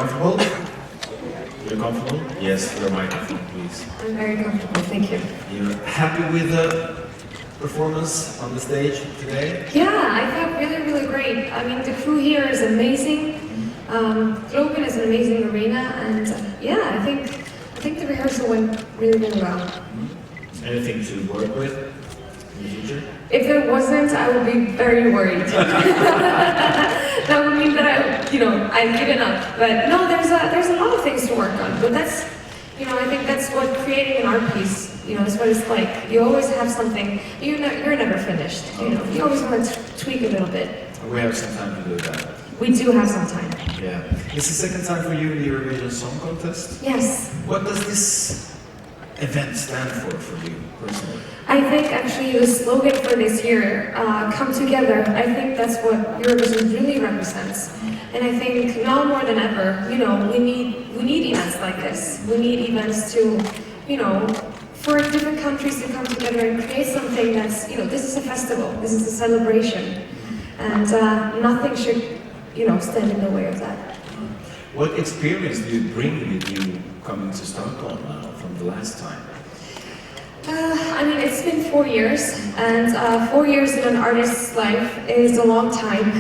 comfortable? You're comfortable? Yes, your microphone, please. I'm very comfortable, thank you. You're happy with the performance on the stage today? Yeah, I felt really, really great. I mean, the crew here is amazing. Globen is an amazing arena, and yeah, I think the rehearsal went really, really well. Anything to work with in the future? If there wasn't, I would be very worried. That would mean that I've given up. But no, there's a lot of things to work on. But that's, I think that's what creating an art piece, is what it's like. You always have something. You're never finished. You always want to tweak a little bit. We have some time to do that. We do have some time. Yeah. It's the second time for you in the Eurovision Song Contest. Yes. What does this event stand for you personally? I think actually the slogan for this year, come together, I think that's what Eurovision really represents. And I think now more than ever, we need events like this. We need events to, for different countries to come together and create something that's, this is a festival, this is a celebration. And nothing should, stand in the way of that. What experience do you bring with you coming to Stockholm now from the last time? I mean, it's been 4 years, and 4 years in an artist's life is a long time.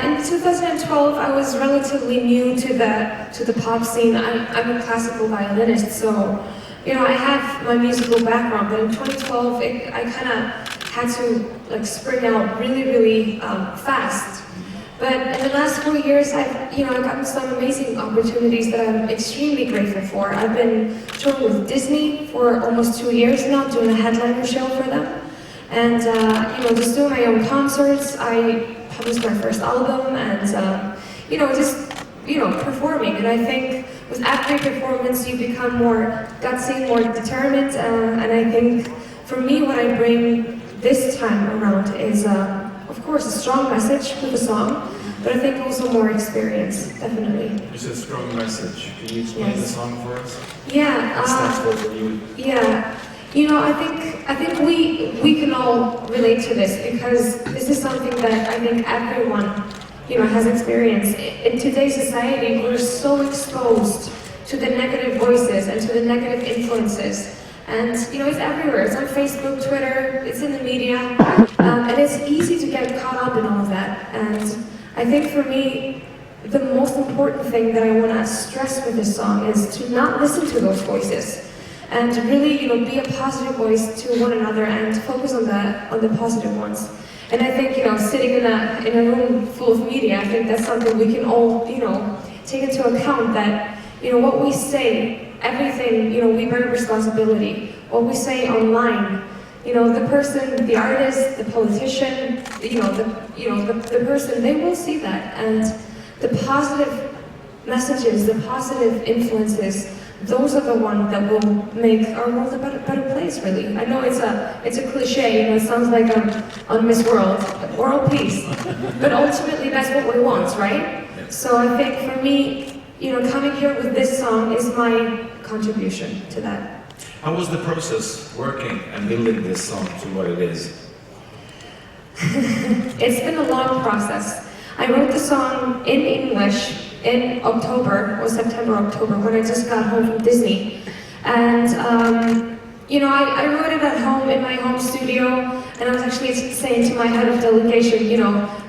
In 2012, I was relatively new to the pop scene. I'm a classical violinist, so I have my musical background. But in 2012, I kind of had to spring out really, really fast. But in the last 4 years, I've gotten some amazing opportunities that I'm extremely grateful for. I've been touring with Disney for almost 2 years now, doing a headliner show for them. And just doing my own concerts. I published my first album and performing. And I think with every performance you become more gutsy, more determined. And I think for me what I bring this time around is of course, a strong message with the song, but I think also more experience, definitely. It's a strong message. Can you explain the song for us? Yeah. For you? Yeah. I think we can all relate to this because this is something that I think everyone, has experienced. In today's society, we're so exposed to the negative voices and to the negative influences. And it's everywhere. It's on Facebook, Twitter, it's in the media, and it's easy to get caught up in all of that. And I think for me, the most important thing that I want to stress with this song is to not listen to those voices, and to really, be a positive voice to one another and focus on the positive ones. And I think, sitting in a room full of media, I think that's something we can all, take into account that, what we say. Everything, we bear responsibility. What we say online, the person, the artist, the politician, the person, they will see that. And the positive messages, the positive influences, those are the ones that will make our world a better place, really. I know it's a cliche, it sounds like I'm on Miss World Peace. But ultimately, that's what we want, right? So I think for me, coming here with this song is my contribution to that. How was the process working and building this song to what it is? It's been a long process. I wrote the song in English in September, October, when I just got home from Disney. And, I wrote it at home in my home studio, and I was actually saying to my head of delegation,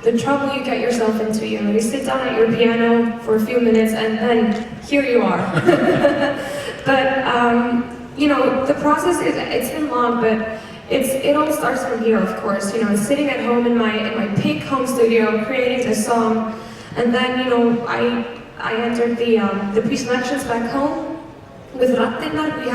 the trouble you get yourself into, you sit down at your piano for a few minutes and then here you are. But, the process, it's been long, but it all starts from here, of course. Sitting at home in my pink home studio, creating this song, and then, I entered the pre-selections back home. With Rattinnar, we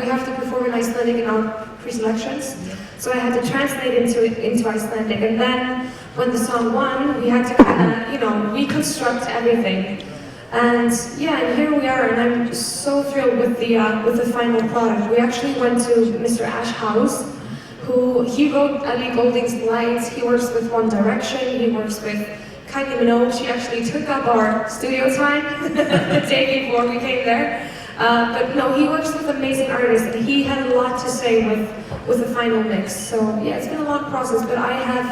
have to perform in Icelandic in our pre-selections, so I had to translate into Icelandic. And then, when the song won, we had to kind of, reconstruct everything. And and here we are, and I'm so thrilled with the final product. We actually went to Mr. Ash House, he wrote Ellie Goulding's lines. He works with One Direction. He works with Kylie Minogue. She actually took up our studio time the day before we came there. But no, he works with amazing artists, and he had a lot to say with the final mix. So yeah, it's been a long process, but I have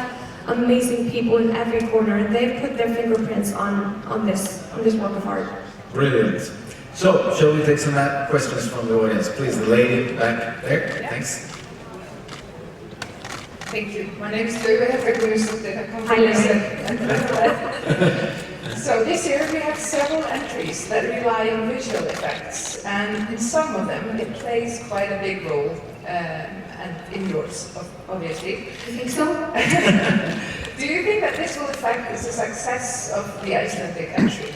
amazing people in every corner, and they put their fingerprints on this work of art. Brilliant. So, shall we take some questions from the audience? Please, the lady back there. Yeah. Thanks. Thank you. My name is Löwe. I come Hi, from Löwe. So this year we have several entries that rely on visual effects, and in some of them it plays quite a big role, and in yours, obviously. You think so? Do you think that this will affect the success of the Icelandic entry?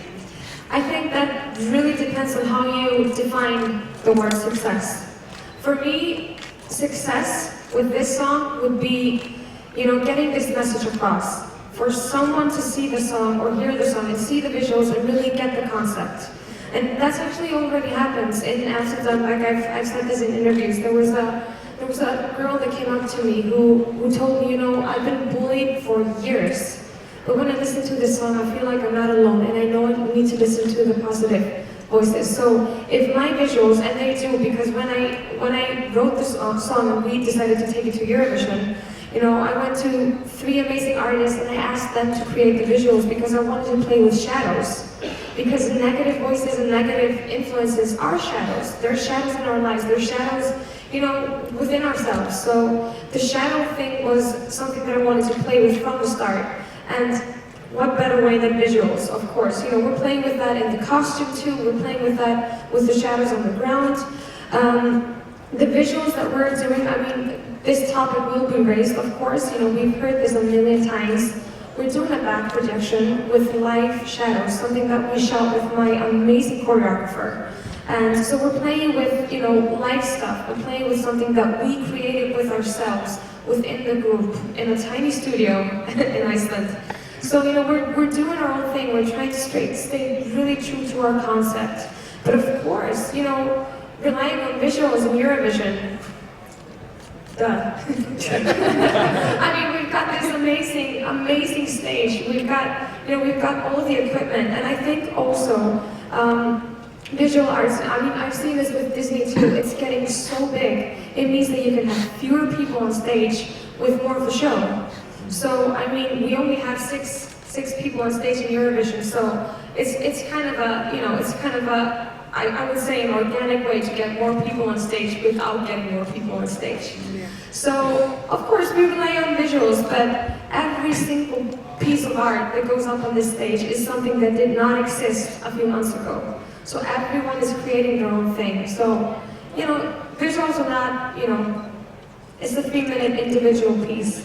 I think that really depends on how you define the word success. For me, success with this song would be, getting this message across. For someone to see the song or hear the song and see the visuals and really get the concept. And that's actually already happens in Amsterdam. Like I've said this in interviews. There was a girl that came up to me who told me, I've been bullied for years. But when I listen to this song, I feel like I'm not alone, and I know I need to listen to the positive voices. So if my visuals, and they do, because when I wrote this song and we decided to take it to Eurovision, I went to 3 amazing artists and I asked them to create the visuals because I wanted to play with shadows. Because negative voices and negative influences are shadows. They're shadows in our lives. They're shadows, within ourselves. So the shadow thing was something that I wanted to play with from the start. And what better way than visuals, of course. We're playing with that in the costume too. We're playing with that with the shadows on the ground. The visuals that we're doing, this topic will be raised, of course. We've heard this a million times. We're doing a back projection with live shadows, something that we shot with my amazing choreographer. And so we're playing with, live stuff. We're playing with something that we created with ourselves within the group in a tiny studio in Iceland. So, we're doing our own thing. We're trying to stay really true to our concept. But of course, relying on visuals in Eurovision, duh. We've got this amazing stage. We've got all the equipment, and I think also visual arts. I've seen this with Disney too. It's getting so big. It means that you can have fewer people on stage with more of a show. So we only have six people on stage in Eurovision. So it's kind of a I would say an organic way to get more people on stage without getting more people on stage. Yeah. So, of course, we rely on visuals, but every single piece of art that goes up on this stage is something that did not exist a few months ago. So everyone is creating their own thing. So, there's also not, it's a 3-minute individual piece.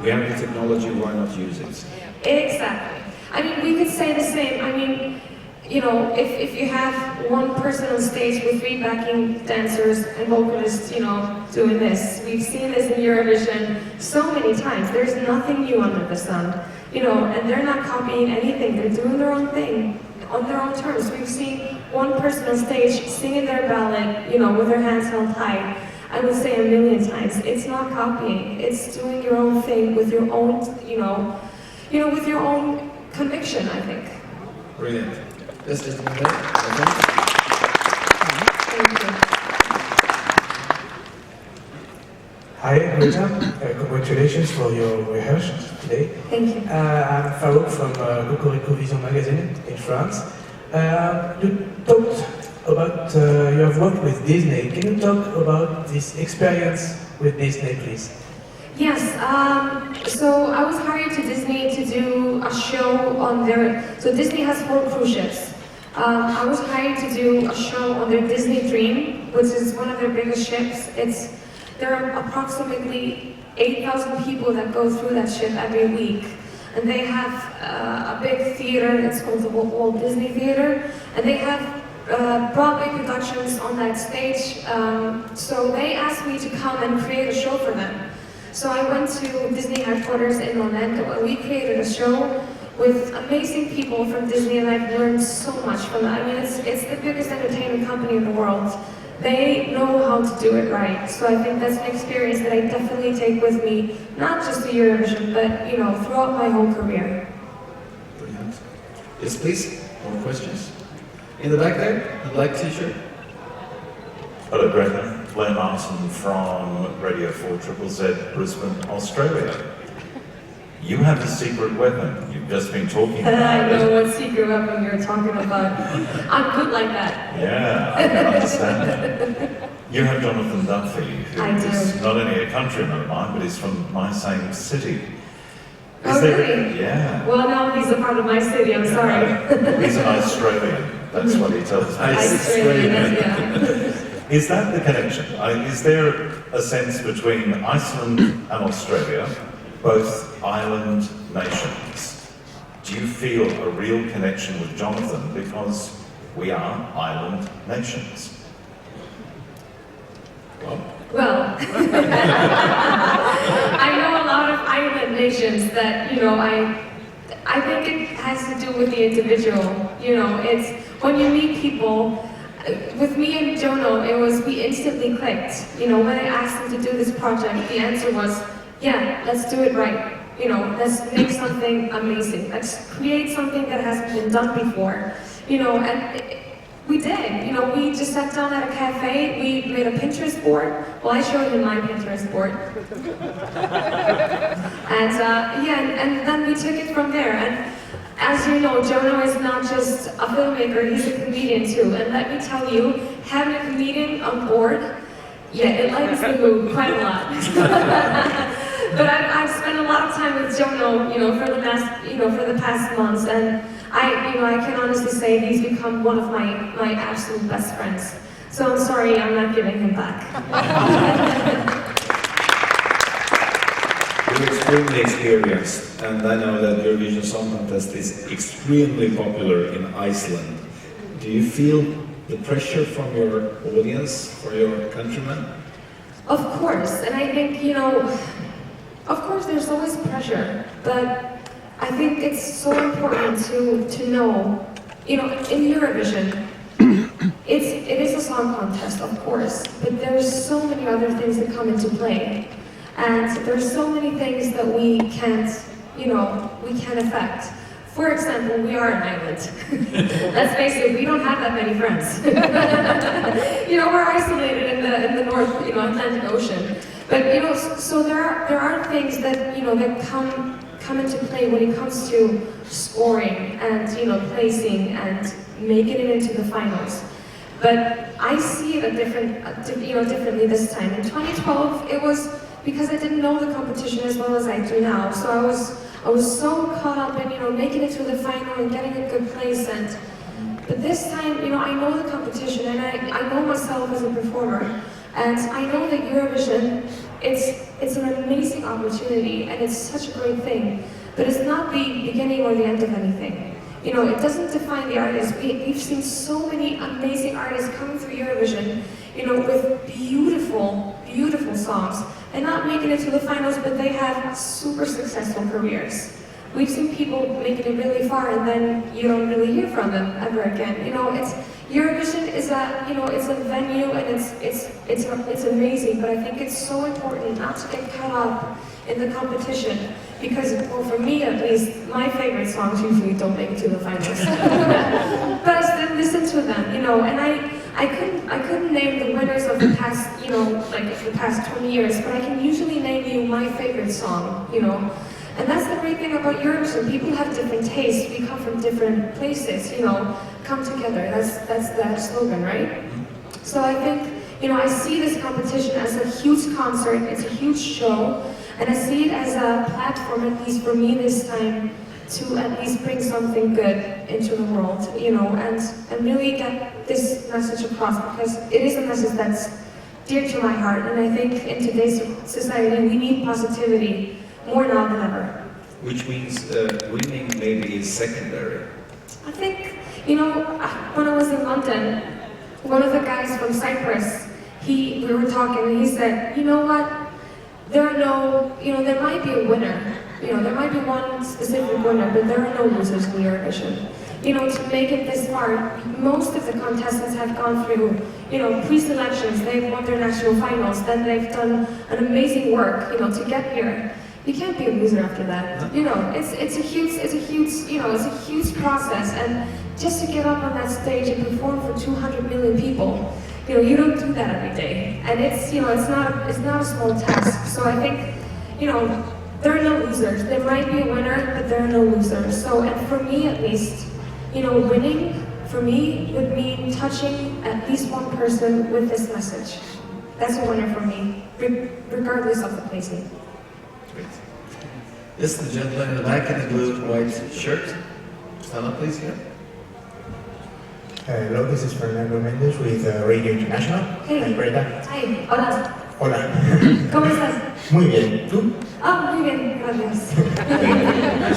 We have the technology, why not use it? Exactly. We could say the same. If you have one person on stage with 3 backing dancers and vocalists, doing this. We've seen this in Eurovision so many times. There's nothing new under the sun. And they're not copying anything. They're doing their own thing on their own terms. We've seen one person on stage singing their ballad, with their hands held high. I would say a million times. It's not copying. It's doing your own thing with your own, with your own conviction, I think. Brilliant. Just a minute. Thank you. Hi, Greta. Congratulations for your rehearsals today. Thank you. I'm Farouk from Eurovision magazine in France. You talked about, you have worked with Disney. Can you talk about this experience with Disney, please? Yes, so I was hired to Disney to do a show on so Disney has 4 cruise ships. I was hired to do a show on their Disney Dream, which is one of their biggest ships. There are approximately 8,000 people that go through that ship every week. And they have a big theater, it's called the Walt Disney Theater, and they have Broadway productions on that stage. So they asked me to come and create a show for them. So I went to Disney headquarters in Orlando, and we created a show with amazing people from Disney, and I've learned so much from that. It's the biggest entertainment company in the world. They know how to do it right. So I think that's an experience that I definitely take with me, not just to Eurovision, but throughout my whole career. Brilliant. Yes, please. More questions? In the back there, the black t-shirt. Hello, Greta. Blair Martin from Radio 4 Triple Z, Brisbane, Australia. You have a secret weapon. You've just been talking I about know it. what secret weapon you're talking about. I'm good like that. Yeah, I can understand that. You have Jonathan Duffy, who I do. is not only a countryman of mine, but he's from my same city. Oh, really? Yeah. Well, no, he's a part of my city, I'm sorry. He's an Australian. That's what he tells me. Australian, yeah. Is that the connection? Is there a sense between Iceland and Australia, both island nations? Do you feel a real connection with Jonathan because we are island nations? Well, I know a lot of island nations that, I think it has to do with the individual. It's when you meet people. With me and Jono, we instantly clicked. When I asked him to do this project, the answer was, yeah, let's do it right. Let's make something amazing. Let's create something that hasn't been done before. And we did. We just sat down at a cafe, we made a Pinterest board. Well, I showed him my Pinterest board. And then we took it from there. And as you know, Jono is not just a filmmaker, he's a comedian too. And let me tell you, having a comedian on board, yeah, it lightens the mood quite a lot. But I've spent a lot of time with Jono, for the past months, and I can honestly say he's become one of my absolute best friends. So I'm sorry, I'm not giving him back. You're extremely experienced, and I know that Eurovision Song Contest is extremely popular in Iceland. Do you feel the pressure from your audience, for your countrymen? Of course, and I think, of course there's always pressure, but I think it's so important to know, in Eurovision, it is a song contest, of course, but there's so many other things that come into play. And there's so many things that we can't affect. For example, we are an island. Let's face it, we don't have that many friends. We're isolated in the North, Atlantic Ocean. But so there are things that that come into play when it comes to scoring and placing and making it into the finals. But I see it differently this time. In 2012, it was because I didn't know the competition as well as I do now. So I was so caught up in making it to the final and getting a good place. But this time, I know the competition and I know myself as a performer, and I know that Eurovision, it's an amazing opportunity and it's such a great thing. But it's not the beginning or the end of anything. It doesn't define the artist. We've seen so many amazing artists coming through Eurovision, with beautiful, beautiful songs, and not making it to the finals, but they have super successful careers. We've seen people making it really far, and then you don't really hear from them ever again. Eurovision is it's a venue, and it's amazing. But I think it's so important not to get caught up in the competition, because, well, for me at least, my favorite songs usually don't make it to the finals. But I still listen to them, and I couldn't name the winners of the past, the past 20 years, but I can usually name you my favorite song, And that's the great thing about Eurovision. People have different tastes. We come from different places, come together. That's the slogan, right? So I think, I see this competition as a huge concert. It's a huge show. And I see it as a platform, at least for me this time, to at least bring something good into the world, and really get this message across, because it is a message that's dear to my heart. And I think in today's society, we need positivity more now than ever. Which means winning maybe is secondary. I think, when I was in London, one of the guys from Cyprus, we were talking, and he said, you know what? There might be a winner. There might be one specific winner, but there are no losers in Eurovision. To make it this far, most of the contestants have gone through, pre-selections, they've won their national finals, then they've done an amazing work, to get here. You can't be a loser after that. It's a huge process, and just to get up on that stage and perform for 200 million people, you don't do that every day. And it's not a small task. So I think, there are no losers. There might be a winner, but there are no losers. So, and for me at least, you know, winning for me would mean touching at least one person with this message. That's a winner for me, regardless of the placing. Great. Yes, the gentleman in the back in the blue and white shirt. Stand up, please, here. Hello, this is Fernando Mendes with Radio International. Hey. And Greta. Hi, hola. Hola. ¿Cómo estás? Muy bien. ¿Tú? Ah, muy bien, gracias.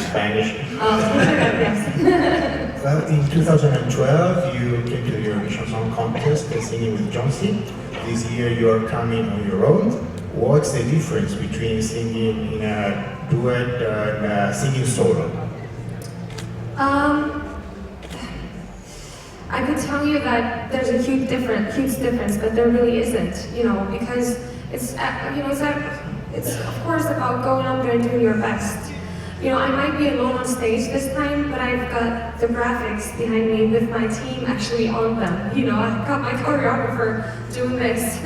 Spanish. Muchas gracias. Well, in 2012, you came to the Eurovision Song Contest singing with Johnson. This year, you are coming on your own. What's the difference between singing in a duet and singing solo? I could tell you that there's a huge difference, but there really isn't, you know, because it's, you know, it's of course about going out there and doing your best. You know, I might be alone on stage this time, but I've got the graphics behind me with my team actually on them. You know, I've got my choreographer doing this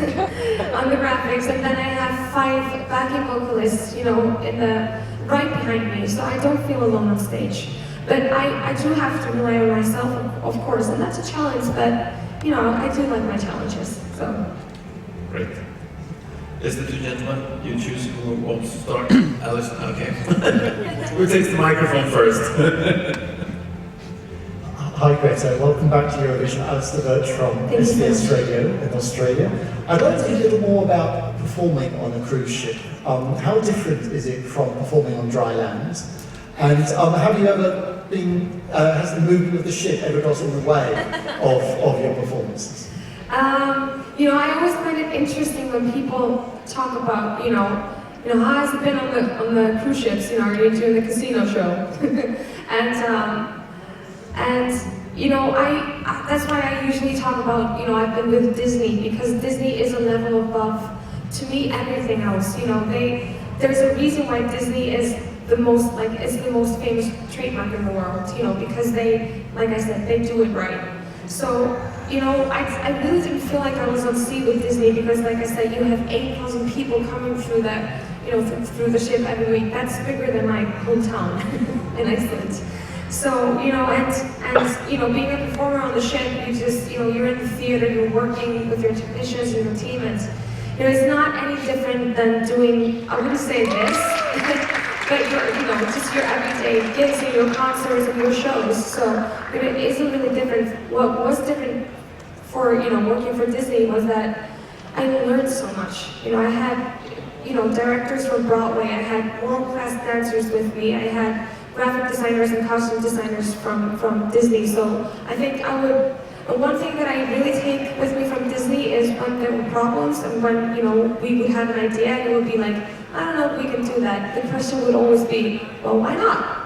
on the graphics, and then I have 5 backing vocalists, you know, right behind me, so I don't feel alone on stage. But I do have to rely on myself, of course, and that's a challenge, but, you know, I do like my challenges, so. Great. Yes, the two gentlemen, you choose who wants to start. Alison, okay. Who takes the microphone first? Hi Greta, welcome back to Eurovision. Alistair Birch from SBS Radio in Australia. I'd like to hear a little more about performing on a cruise ship. How different is it from performing on dry land? And have you ever been, has the movement of the ship ever got in the way of your performances? You know, I always find it interesting when people talk about, you know, how has it been on the cruise ships? You know, are you doing the casino show? and you know, that's why I usually talk about, you know, I've been with Disney, because Disney is a level above, to me, everything else. You know, there's a reason why Disney is the most famous trademark in the world. You know, because they, like I said, they do it right. So, you know, I really didn't feel like I was on sea with Disney, because, like I said, you have 8,000 people coming through that, you know, through the ship every week. That's bigger than my hometown in Iceland. So, you know, and you know, being a performer on the ship, you just, you know, you're in the theater, you're working with your technicians and your team, and you know, it's not any different than doing, I wouldn't say this, but you know, just your everyday gigs and your concerts and your shows. So it isn't really different. What was different for, you know, working for Disney was that I learned so much. You know, I had, you know, directors from Broadway, I had world-class dancers with me, I had graphic designers and costume designers from Disney. So I think one thing that I really take with me from Disney is when there were problems and when, you know, we would have an idea and it would be like, I don't know if we can do that. The question would always be, well, why not?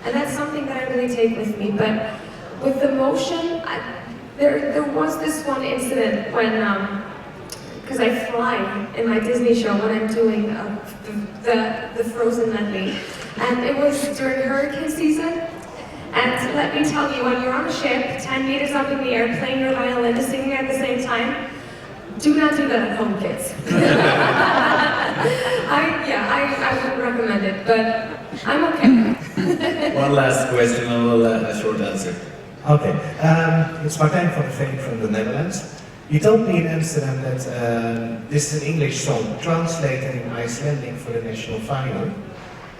And that's something that I really take with me. But with the motion, there was this one incident when, because I fly in my Disney show when I'm doing the Frozen medley. And it was during hurricane season. And let me tell you, when you're on a ship, 10 meters up in the air, playing your violin and singing at the same time, do not do that at home, kids. I wouldn't recommend it, but I'm okay. One last question and a short answer. Okay, it's Martijn van der Veen from the Netherlands. You told me in Amsterdam that this is an English song translated in Icelandic for the national final.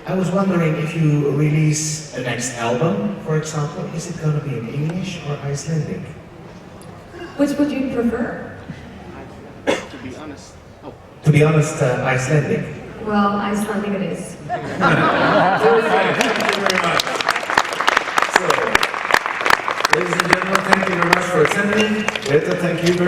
I was wondering if you release a next album, for example, is it going to be in English or Icelandic? Which would you prefer? To be honest, Icelandic. Well, Icelandic it is. Thank you very much. So, ladies and gentlemen, thank you very much for attending. Greta, thank you very much.